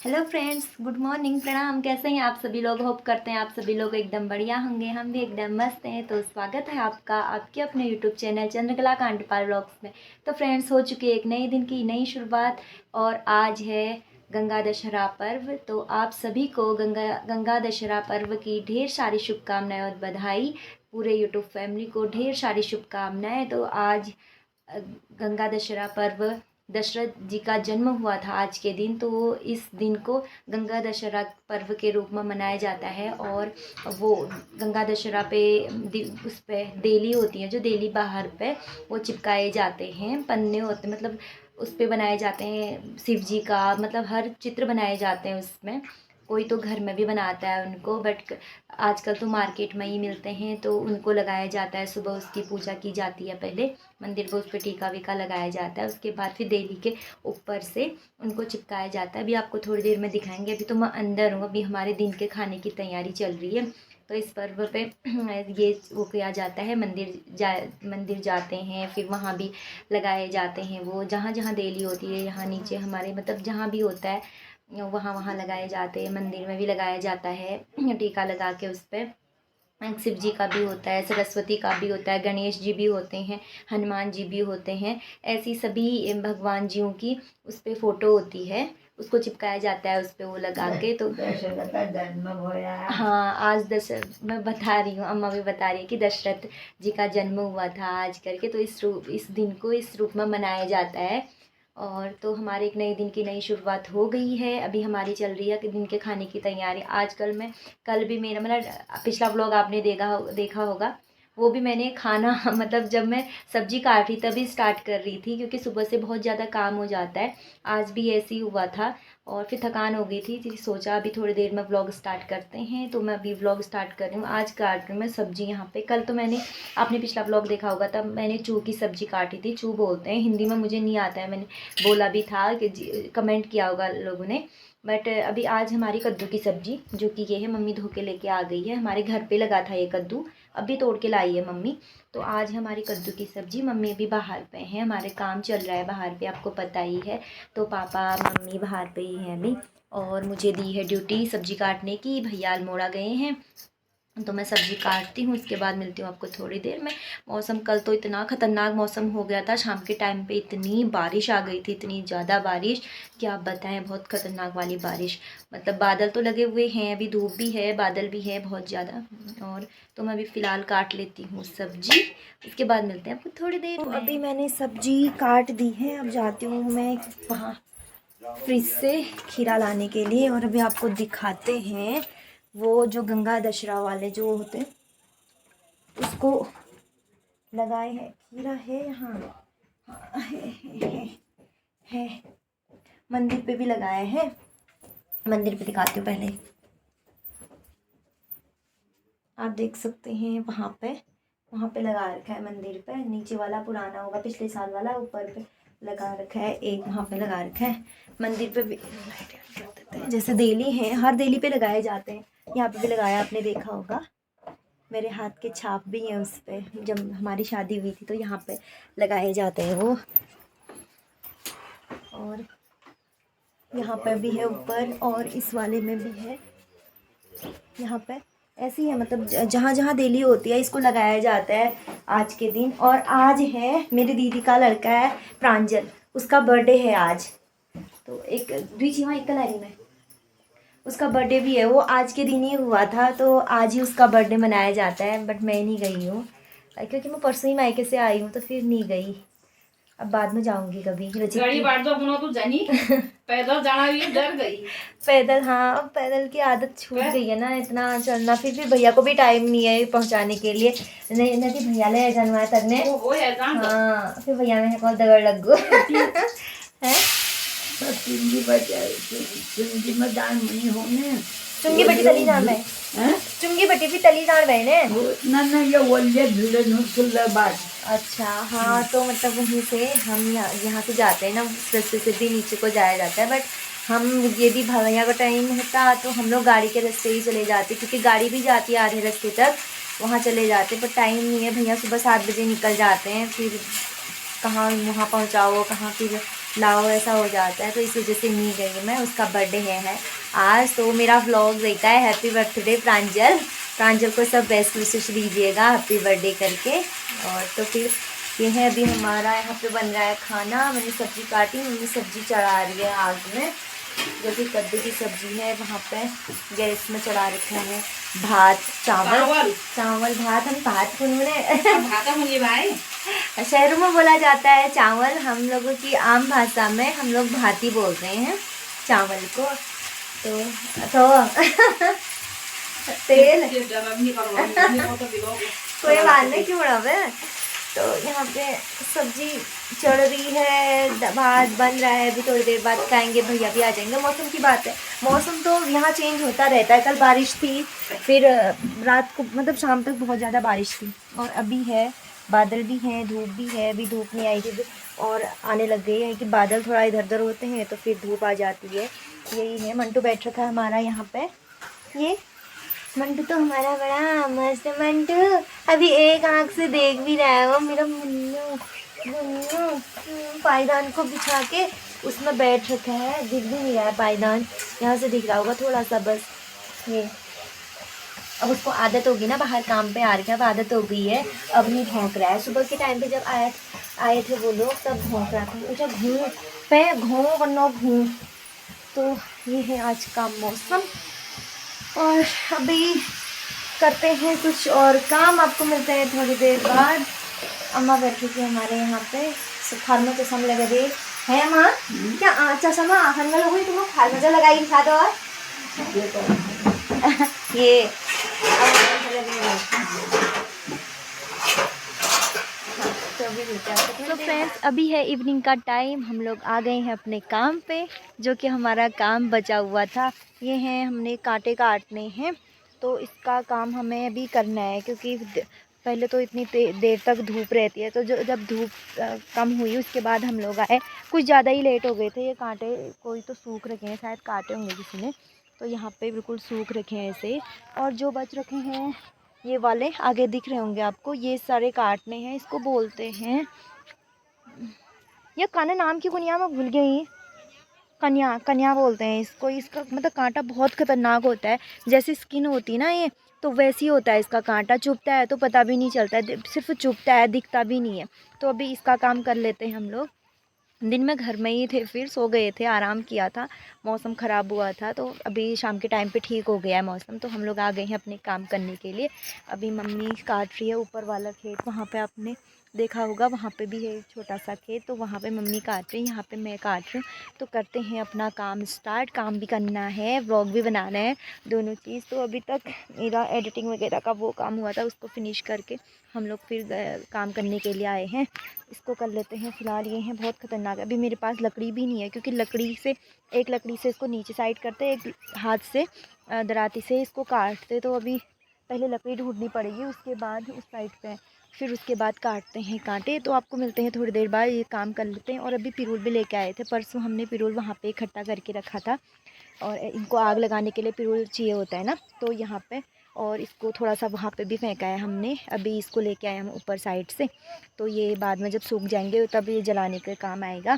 Hello friends, good morning, प्रणाम। कैसे हैं आप सभी लोग? होप करते हैं आप सभी लोग एकदम बढ़िया होंगे। हम भी एकदम मस्त हैं। तो स्वागत है आपका आपके अपने YouTube channel Chandrakala Kandpal vlogs में। तो फ्रेंड्स, हो चुकी है एक नई दिन की नई शुरुआत और आज है गंगा दशहरा पर्व। तो आप सभी को गंगा दशहरा पर्व की ढेर सारी शुभकामनाएं और बधाई। पूरे यूट्यूब फैमिली को ढेर सारी शुभकामनाएं। तो आज गंगा दशहरा पर्व, दशरथ जी का जन्म हुआ था आज के दिन, तो इस दिन को गंगा दशहरा पर्व के रूप में मनाया जाता है। और वो गंगा दशहरा पे उस पे देली होती है, जो देली बाहर पे वो चिपकाए जाते हैं, पन्ने होते मतलब उस पे बनाए जाते हैं शिव जी का, मतलब हर चित्र बनाए जाते हैं उसमें। कोई तो घर में भी बनाता है उनको, बट आजकल तो मार्केट में ही मिलते हैं, तो उनको लगाया जाता है। सुबह उसकी पूजा की जाती है, पहले मंदिर पर उस पर टीका वीका लगाया जाता है, उसके बाद फिर देवी के ऊपर से उनको चिपकाया जाता है। अभी आपको थोड़ी देर में दिखाएंगे। अभी तो मैं अंदर हूँ, अभी हमारे दिन के खाने की तैयारी चल रही है। तो इस पर्व पे ये वो किया जाता है, मंदिर जाते हैं, फिर वहाँ भी लगाए जाते हैं। वो जहाँ जहाँ देली होती है, यहाँ नीचे हमारे मतलब जहाँ भी होता है वहाँ वहाँ लगाए जाते हैं। मंदिर में भी लगाया जाता है टीका लगा के उस पर। शिव जी का भी होता है, सरस्वती का भी होता है, गणेश जी भी होते हैं, हनुमान जी भी होते हैं। ऐसी सभी भगवान जियों की उस पर फ़ोटो होती है, उसको चिपकाया जाता है उस पर वो लगा के। तो हाँ, आज मैं बता रही हूँ, अम्मा भी बता रही है कि दशरथ जी का जन्म हुआ था आज करके। तो इस दिन को इस रूप में मनाया जाता है। और तो हमारे एक नए दिन की नई शुरुआत हो गई है। अभी हमारी चल रही है कि दिन के खाने की तैयारी। आजकल मैं कल भी मेरा मतलब पिछला व्लॉग आपने देखा होगा, वो भी मैंने खाना मतलब जब मैं सब्जी काट रही तभी स्टार्ट कर रही थी, क्योंकि सुबह से बहुत ज़्यादा काम हो जाता है। आज भी ऐसे ही हुआ था और फिर थकान हो गई थी, तो सोचा अभी थोड़ी देर में व्लॉग स्टार्ट करते हैं। तो मैं अभी व्लॉग स्टार्ट कर रही हूँ। आज काट रही हूँ मैं सब्जी यहाँ पे। कल तो मैंने आपने पिछला व्लॉग देखा होगा, तब मैंने चू की सब्जी काटी थी। चू बोलते हैं हिंदी में, मुझे नहीं आता है, मैंने बोला भी था कि कमेंट किया होगा लोगों ने। बट अभी आज हमारी कद्दू की सब्जी, जो कि ये है, मम्मी धो के लेके आ गई है। हमारे घर पे लगा था ये कद्दू, अभी तोड़ के लाई है मम्मी। तो आज हमारी कद्दू की सब्जी। मम्मी अभी बाहर पे हैं, हमारे काम चल रहा है बाहर पे, आपको पता ही है। तो पापा मम्मी बाहर पे ही हैं अभी, और मुझे दी है ड्यूटी सब्जी काटने की। भैया अल्मोड़ा गए हैं, तो मैं सब्ज़ी काटती हूँ, उसके बाद मिलती हूँ आपको थोड़ी देर में। मौसम कल तो इतना ख़तरनाक मौसम हो गया था, शाम के टाइम पे इतनी बारिश आ गई थी, इतनी ज़्यादा बारिश कि आप बताएं, बहुत ख़तरनाक वाली बारिश। मतलब बादल तो लगे हुए हैं, अभी धूप भी है, बादल भी है बहुत ज़्यादा। और तो मैं अभी फ़िलहाल काट लेती हूँ सब्जी, उसके बाद मिलते हैं आपको थोड़ी देर में। अभी मैंने सब्जी काट दी है, अब जाती हूँ मैं वहाँ फ्रिज से खीरा लाने के लिए। और अभी आपको दिखाते हैं वो जो गंगा दशहरा वाले जो होते हैं उसको लगाए हैं। खीरा है यहाँ, हाँ, है मंदिर पे भी लगाए हैं। मंदिर पे दिखाती हूँ पहले, आप देख सकते हैं वहाँ पे लगा रखा है मंदिर पे। नीचे वाला पुराना होगा, पिछले साल वाला, ऊपर पे लगा रखा है एक, वहाँ पे लगा रखा है। मंदिर पे भी जैसे देली है, हर देली पे लगाए जाते हैं, यहाँ पे भी लगाया, आपने देखा होगा। मेरे हाथ के छाप भी हैं उस पर, जब हमारी शादी हुई थी तो यहाँ पे लगाए जाते हैं वो। और यहाँ पर भी है ऊपर, और इस वाले में भी है, यहाँ पे ऐसी है। मतलब जहाँ जहाँ देली होती है इसको लगाया जाता है आज के दिन। और आज है मेरी दीदी का लड़का है प्रांजल, उसका बर्थडे है आज। तो एक बीच यहाँ एक कलारी में उसका बर्थडे भी है, वो आज के दिन ही हुआ था, तो आज ही उसका बर्थडे मनाया जाता है। बट मैं नहीं गई हूँ, क्योंकि मैं परसों ही मायके से आई हूँ, तो फिर नहीं गई। अब बाद में जाऊंगी कभी। गाड़ी बांट दो अपना तो जानी पैदल जाना भी डर गई। पैदल, हाँ, अब पैदल की आदत छूट गई है ना, इतना चलना। फिर भी भैया को भी टाइम नहीं है पहुंचाने के लिए, नहीं नहीं भैया ले जानवा तरने। हाँ, फिर भैया में कौन दगड़ लग गो है। चुंगी बटी तली जान भाई, चुंगी बटी भी तली जान भाई ने ना ये बोलिए धीरे नुसुल बात। अच्छा, हाँ, तो मतलब वहीं से हम यहाँ से जाते हैं ना, रास्ते से भी नीचे को जाया जाता है। बट हम ये भी भैया का टाइम होता तो हम लोग गाड़ी के रास्ते ही चले जाते, क्योंकि गाड़ी भी जाती है आधे रास्ते तक, वहाँ चले जाते। पर टाइम नहीं है, भैया सुबह 7 बजे निकल जाते हैं, फिर कहाँ वहाँ पहुँचाओ, कहाँ फिर लाओ ऐसा हो जाता है, तो इस वजह से नहीं गई मैं। उसका बर्थडे है आज, तो मेरा व्लॉग देखता है। हैप्पी बर्थडे प्रांजल, प्रांजल को सब बेस्ट विशेष दीजिएगा हैप्पी बर्थडे करके। और तो फिर ये है, अभी हमारा यहाँ पे बन रहा है खाना। मैंने सब्ज़ी काटी, मम्मी सब्ज़ी चढ़ा रही है आग में, जो कि कद्दू की सब्ज़ी है। वहाँ पे गैस में चढ़ा रखा है भात, चावल भात, हम भात कुनमुने भाई शहरों में बोला जाता है चावल, हम लोगों की आम भाषा में हम लोग भाती बोलते हैं चावल को। तो तेल कोई बात नहीं, क्यों रहा। तो यहाँ पे सब्जी चढ़ रही है, भात बन रहा है, अभी थोड़ी देर बाद खाएंगे, भैया भी आ जाएंगे। मौसम की बात है, मौसम तो यहाँ चेंज होता रहता है। कल बारिश थी, फिर रात को मतलब शाम तक बहुत ज़्यादा बारिश थी, और अभी है बादल भी हैं, धूप भी है। अभी धूप नहीं आई थी और आने लग गई है कि बादल थोड़ा इधर उधर होते हैं तो फिर धूप आ जाती है। यही है, मंटू बैठ रखा है हमारा यहाँ पे। ये मंटू तो हमारा बड़ा मस्त मंटू, अभी एक आँख से देख भी रहा है वो मेरा मुन्नू। पायदान को बिछा के उसमें बैठ रखा है, दिख भी नहीं रहा है पायदान, यहाँ से दिख रहा होगा थोड़ा सा बस। ये अब उसको आदत होगी ना, बाहर काम पे आ रही है, अब आदत हो गई है, अब नहीं भौंक रहा है। सुबह के टाइम पे जब आए थे वो लोग, तब भौंक रहा था, उठा घूँ पे घूँ वरना घूँ। तो ये है आज का मौसम, और अभी करते हैं कुछ और काम। आपको मिलते हैं थोड़ी देर बाद। अम्मा बैठी थी हमारे यहाँ पे, खाल में चश्मा लगा दे है अम्मा, क्या चश्मा आखन में लोग तुम खाल में जो लगाई था। तो ये तो फ्रेंड्स, अभी है इवनिंग का टाइम, हम लोग आ गए हैं अपने काम पे, जो कि हमारा काम बचा हुआ था। ये हैं, हमने कांटे काटने हैं, तो इसका काम हमें अभी करना है, क्योंकि पहले तो इतनी देर तक धूप रहती है, तो जब धूप कम हुई उसके बाद हम लोग आए। कुछ ज़्यादा ही लेट हो गए थे। ये कांटे कोई तो सूख रखे हैं, शायद काटे होंगे किसी ने, तो यहाँ पे बिल्कुल सूख रखे हैं ऐसे। और जो बच रखे हैं ये वाले आगे दिख रहे होंगे आपको, ये सारे काटने हैं। इसको बोलते हैं, ये काना नाम की कुनिया में भूल गई, कन्या बोलते हैं इसको। इसका मतलब कांटा बहुत खतरनाक होता है, जैसी स्किन होती है ना ये, तो वैसी होता है इसका कांटा। चुभता है तो पता भी नहीं चलता है, सिर्फ चुभता है, दिखता भी नहीं है। तो अभी इसका काम कर लेते हैं हम लोग। दिन में घर में ही थे, फिर सो गए थे, आराम किया था, मौसम ख़राब हुआ था, तो अभी शाम के टाइम पे ठीक हो गया है मौसम, तो हम लोग आ गए हैं अपने काम करने के लिए। अभी मम्मी काट रही है ऊपर वाला खेत, वहाँ पे आपने देखा होगा, वहाँ पे भी है एक छोटा सा खेत, तो वहाँ पे मम्मी काट रही है, यहाँ पे मैं काट रही हूँ। तो करते हैं अपना काम स्टार्ट, काम भी करना है, व्लॉग भी बनाना है, दोनों चीज़। तो अभी तक मेरा एडिटिंग वगैरह का वो काम हुआ था, उसको फिनिश करके हम लोग फिर काम करने के लिए आए हैं। इसको कर लेते हैं। फ़िलहाल ये हैं, बहुत ख़तरनाक है। अभी मेरे पास लकड़ी भी नहीं है, क्योंकि एक लकड़ी से इसको नीचे साइड करते, एक हाथ से दराती से इसको काटते। तो अभी पहले लकड़ी ढूंढनी पड़ेगी, उसके बाद उस साइड पे, फिर उसके बाद काटते हैं कांटे। तो आपको मिलते हैं थोड़ी देर बाद, ये काम कर लेते हैं। और अभी पिरूल भी लेके आए थे, परसों हमने पिरूल वहाँ पे इकट्ठा करके रखा था, और इनको आग लगाने के लिए पिरूल चाहिए होता है ना, तो यहाँ पे, और इसको थोड़ा सा वहाँ पे भी फेंका है हमने। अभी इसको लेके आए हम ऊपर साइड से, तो ये बाद में जब सूख जाएंगे तब ये जलाने के काम आएगा।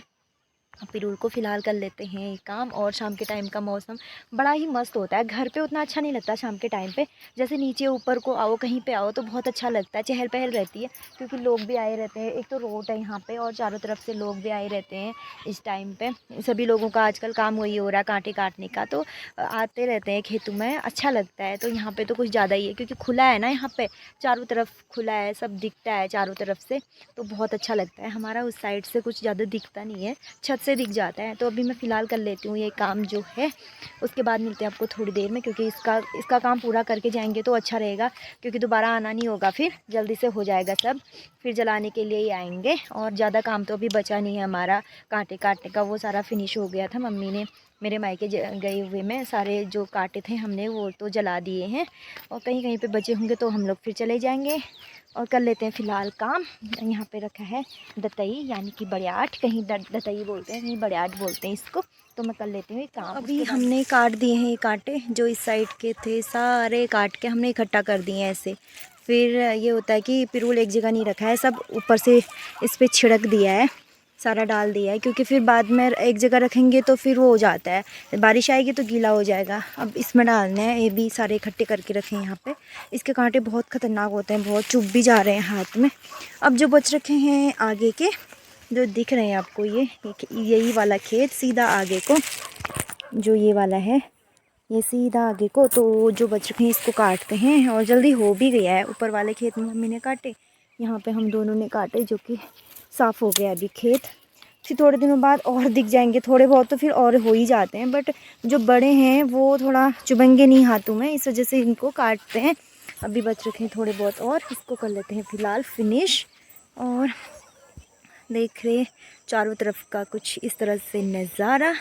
पिरूल को फ़िलहाल कर लेते हैं ये काम। और शाम के टाइम का मौसम बड़ा ही मस्त होता है। घर पे उतना अच्छा नहीं लगता शाम के टाइम पे, जैसे नीचे ऊपर को आओ, कहीं पे आओ तो बहुत अच्छा लगता है, चहल पहल रहती है, क्योंकि लोग भी आए रहते हैं। एक तो रोड है यहाँ पे, और चारों तरफ से लोग भी आए रहते हैं इस टाइम पे। सभी लोगों का आजकल काम वही हो रहा है, कांटे काटने का, तो आते रहते हैं खेतों में, अच्छा लगता है। तो यहाँ पर तो कुछ ज़्यादा ही है, क्योंकि खुला है ना, यहाँ पर चारों तरफ खुला है, सब दिखता है चारों तरफ से, तो बहुत अच्छा लगता है। हमारा उस साइड से कुछ ज़्यादा दिखता नहीं है, छत से दिख जाता है। तो अभी मैं फ़िलहाल कर लेती हूँ ये काम जो है, उसके बाद मिलते हैं आपको थोड़ी देर में, क्योंकि इसका काम पूरा करके जाएंगे तो अच्छा रहेगा, क्योंकि दोबारा आना नहीं होगा, फिर जल्दी से हो जाएगा सब, फिर जलाने के लिए ही आएंगे। और ज़्यादा काम तो अभी बचा नहीं है हमारा, कांटे काटने का वो सारा फिनिश हो गया था। मम्मी ने मेरे मायके गए हुए में सारे जो काटे थे हमने वो तो जला दिए हैं, और कहीं कहीं पे बचे होंगे तो हम लोग फिर चले जाएंगे और कर लेते हैं फ़िलहाल काम। यहाँ पे रखा है दतई, यानी कि बड़ियाट, कहीं दतई बोलते हैं, कहीं बड़ियाट बोलते हैं इसको। तो मैं कर लेती हूँ ये काम। अभी हमने काट दिए हैं ये कांटे, जो इस साइड के थे सारे काट के हमने इकट्ठा कर दिए हैं ऐसे। फिर ये होता है कि पिरूल एक जगह नहीं रखा है, सब ऊपर से इस पर छिड़क दिया है, सारा डाल दिया है, क्योंकि फिर बाद में एक जगह रखेंगे तो फिर वो हो जाता है, बारिश आएगी तो गीला हो जाएगा। अब इसमें डालना है, ये भी सारे इकट्ठे करके रखे हैं यहाँ पे। इसके कांटे बहुत ख़तरनाक होते हैं, बहुत चुभ भी जा रहे हैं हाथ में। अब जो बच रखे हैं आगे के, जो दिख रहे हैं आपको, यही वाला खेत सीधा आगे को, जो ये वाला है ये सीधा आगे को, तो जो बच रखे हैं इसको काटते हैं। और जल्दी हो भी गया है, ऊपर वाले खेत में मम्मी ने काटे, यहाँ पे हम दोनों ने काटे, जो कि साफ़ हो गया अभी खेत। फिर थोड़े दिनों बाद और दिख जाएंगे, थोड़े बहुत तो फिर और हो ही जाते हैं, बट जो बड़े हैं वो थोड़ा चुभेंगे नहीं हाथों में, इस वजह से इनको काटते हैं। अभी बच रखे हैं थोड़े बहुत, और इसको कर लेते हैं फ़िलहाल फिनिश। और देख रहे चारों तरफ का कुछ इस तरह से नज़ारा।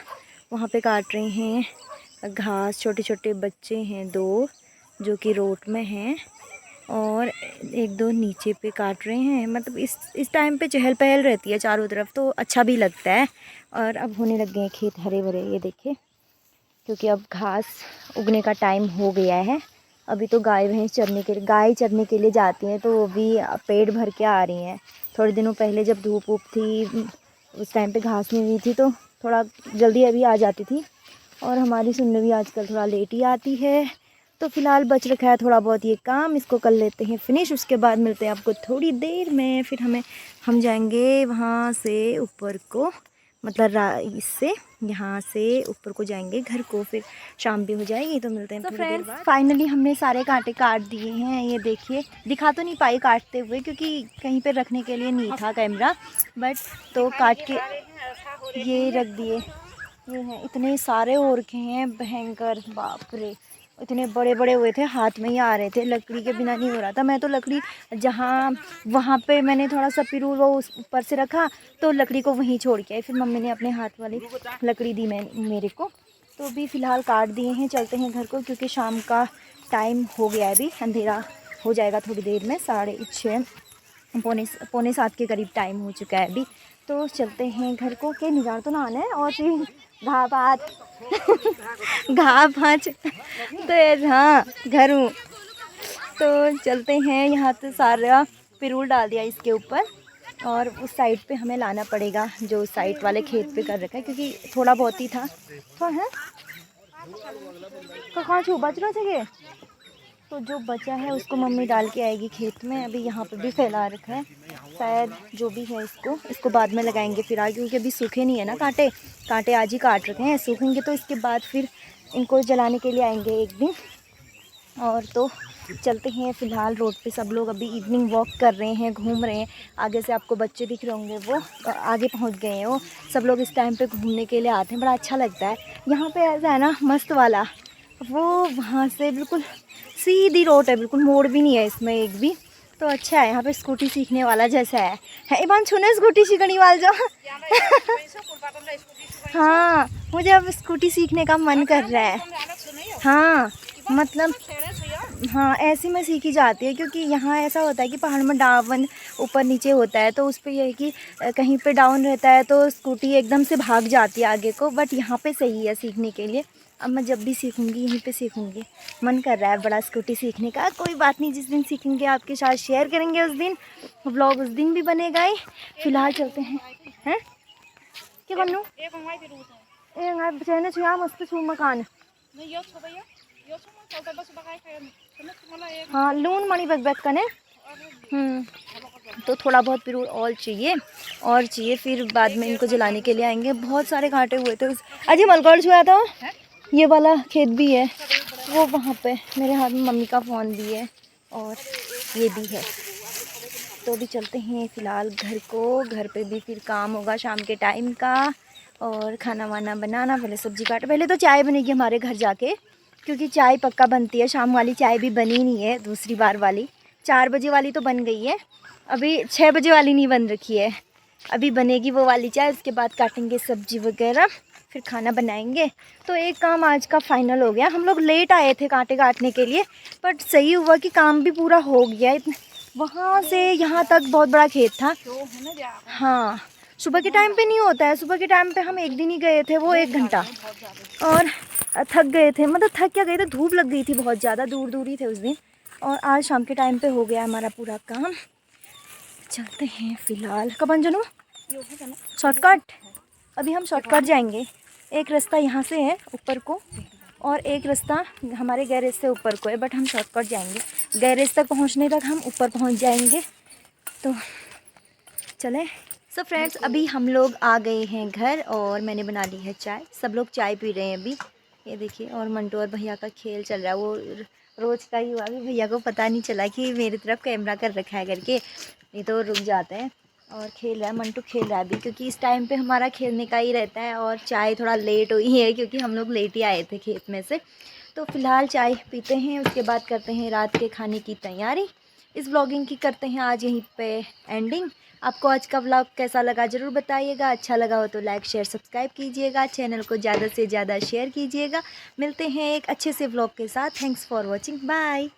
वहाँ पे काट रहे हैं घास, छोटे छोटे बच्चे हैं 2 जो कि रोड में हैं, और 1-2 नीचे पे काट रहे हैं। मतलब इस टाइम पे चहल पहल रहती है चारों तरफ, तो अच्छा भी लगता है। और अब होने लग गए हैं खेत हरे भरे, ये देखिए, क्योंकि अब घास उगने का टाइम हो गया है। अभी तो गाय चरने के लिए जाती हैं, तो वो भी पेट भर के आ रही हैं। थोड़े दिनों पहले जब धूप वूप थी, उस टाइम पे घास नहीं हुई थी, तो थोड़ा जल्दी अभी आ जाती थी। और हमारी सुनने भी आजकल थोड़ा लेट ही आती है। तो फ़िलहाल बच रखा है थोड़ा बहुत ये काम, इसको कर लेते हैं फिनिश। उसके बाद मिलते हैं आपको थोड़ी देर में। फिर हम जाएंगे वहाँ से ऊपर को, मतलब इससे यहाँ से ऊपर को जाएंगे घर को, फिर शाम भी हो जाएगी, तो मिलते हैं। तो फ्रेंड्स फाइनली हमने सारे कांटे काट दिए हैं। ये देखिए, दिखा तो नहीं पाई काटते हुए, क्योंकि कहीं पे रखने के लिए नहीं था कैमरा, बट तो काट के ये रख दिए। ये हैं, इतने सारे हो रखे हैं, भयंकर, बाप रे, इतने बड़े बड़े हुए थे, हाथ में ही आ रहे थे, लकड़ी के बिना नहीं हो रहा था। मैं तो लकड़ी वहाँ पे मैंने थोड़ा सा पिरूल वो उस ऊपर से रखा, तो लकड़ी को वहीं छोड़ के आई। फिर मम्मी ने अपने हाथ वाली लकड़ी दी मेरे को। तो अभी फ़िलहाल काट दिए हैं, चलते हैं घर को, क्योंकि शाम का टाइम हो गया है, अभी अंधेरा हो जाएगा थोड़ी देर में, 6:30 पौने 7 के करीब टाइम हो चुका है अभी। तो चलते हैं घर को, के निजार तो नहाना है, और फिर घा भात तो हाँ घर हूँ। तो चलते हैं, यहाँ तो सारा पिरूल डाल दिया इसके ऊपर, और उस साइड पे हमें लाना पड़ेगा, जो साइड वाले खेत पे कर रखा है, क्योंकि थोड़ा बहुत ही था। तो है कहाँ छू बच रहा थे, तो जो बचा है उसको मम्मी डाल के आएगी खेत में। अभी यहाँ पर भी फैला रखा है, शायद जो भी है इसको बाद में लगाएंगे फिर आगे, क्योंकि अभी सूखे नहीं है ना कांटे आज ही काट रखे हैं, सूखेंगे तो इसके बाद फिर इनको जलाने के लिए आएंगे एक दिन। और तो चलते हैं, फ़िलहाल रोड पे सब लोग अभी इवनिंग वॉक कर रहे हैं, घूम रहे हैं। आगे से आपको बच्चे दिख रहे होंगे, वो आगे पहुंच गए हैं। वो सब लोग इस टाइम पे घूमने के लिए आते हैं, बड़ा अच्छा लगता है। यहाँ पे ऐसा है ना मस्त वाला, वो वहाँ से बिल्कुल सीधी रोड है, बिल्कुल मोड़ भी नहीं है इसमें एक भी, तो अच्छा है। यहाँ पे स्कूटी सीखने वाला जैसा है इबान छूने स्कूटी सीखने वाला जो हाँ, मुझे अब स्कूटी सीखने का मन कर रहा है। हाँ मतलब हाँ, ऐसे में सीखी जाती है, क्योंकि यहाँ ऐसा होता है कि पहाड़ में डाउन ऊपर नीचे होता है, तो उस पर यह है कि कहीं पे डाउन रहता है तो स्कूटी एकदम से भाग जाती है आगे को, बट यहाँ पे सही है सीखने के लिए। अब मैं जब भी सीखूँगी यहीं पे सीखूँगी, मन कर रहा है बड़ा स्कूटी सीखने का। कोई बात नहीं, जिस दिन सीखेंगे आपके साथ शेयर करेंगे, उस दिन व्लॉग उस दिन भी बनेगा ही। फ़िलहाल चलते हैं क्या करूँ मस्त छू मकान हाँ लून मणि बग कने तो थोड़ा बहुत पिरूल और चाहिए फिर बाद में इनको जलाने के लिए आएंगे। बहुत सारे कांटे हुए थे अजय मलकौड़ छुआ था। ये वाला खेत भी है वो वहाँ पे, मेरे हाथ में मम्मी का फ़ोन भी है और ये भी है। तो अभी चलते हैं फ़िलहाल घर को, घर पे भी फिर काम होगा शाम के टाइम का, और खाना वाना बनाना, पहले सब्जी काट, पहले तो चाय बनेगी हमारे घर जाके, क्योंकि चाय पक्का बनती है। शाम वाली चाय भी बनी नहीं है, दूसरी बार वाली 4 बजे वाली तो बन गई है, अभी 6 बजे वाली नहीं बन रखी है, अभी बनेगी वो वाली चाय। उसके बाद काटेंगे सब्जी वगैरह, फिर खाना बनाएंगे। तो एक काम आज का फाइनल हो गया। हम लोग लेट आए थे कांटे काटने के लिए, बट सही हुआ कि काम भी पूरा हो गया। वहाँ से यहाँ तक बहुत बड़ा खेत था। हाँ, सुबह के टाइम पे नहीं होता है, सुबह के टाइम पे हम एक दिन ही गए थे, वो 1 घंटा, और थक गए थे। मतलब थक क्या गए थे, धूप लग गई थी बहुत ज़्यादा, दूर दूर ही थे उस दिन। और आज शाम के टाइम पे हो गया हमारा पूरा काम। चलते हैं फ़िलहाल। कब अंजनू शॉर्टकट, अभी हम शॉर्टकट जाएंगे। एक रास्ता यहाँ से है ऊपर को और एक रास्ता हमारे गैरेज से ऊपर को है, बट हम शॉर्टकट जाएंगे। गैरेज तक पहुँचने तक हम ऊपर पहुँच जाएंगे, तो चलें। सो फ्रेंड्स, अभी हम लोग आ गए हैं घर और मैंने बना ली है चाय। सब लोग चाय पी रहे हैं अभी, ये देखिए। और मंटू और भैया का खेल चल रहा है, वो रोज़ का ही हुआ। अभी भैया को पता नहीं चला कि मेरी तरफ कैमरा कर रखा है करके, नहीं तो रुक जाते हैं। और खेल रहा है मंटू, खेल रहा है अभी, क्योंकि इस टाइम पे हमारा खेलने का ही रहता है। और चाय थोड़ा लेट हुई है क्योंकि हम लोग लेट ही आए थे खेत में से। तो फ़िलहाल चाय पीते हैं, उसके बाद करते हैं रात के खाने की तैयारी। इस व्लॉगिंग की करते हैं आज यहीं पे एंडिंग। आपको आज का व्लॉग कैसा लगा ज़रूर बताइएगा। अच्छा लगा हो तो लाइक शेयर सब्सक्राइब कीजिएगा, चैनल को ज़्यादा से ज़्यादा शेयर कीजिएगा। मिलते हैं एक अच्छे से व्लॉग के साथ। Thanks for watching, bye.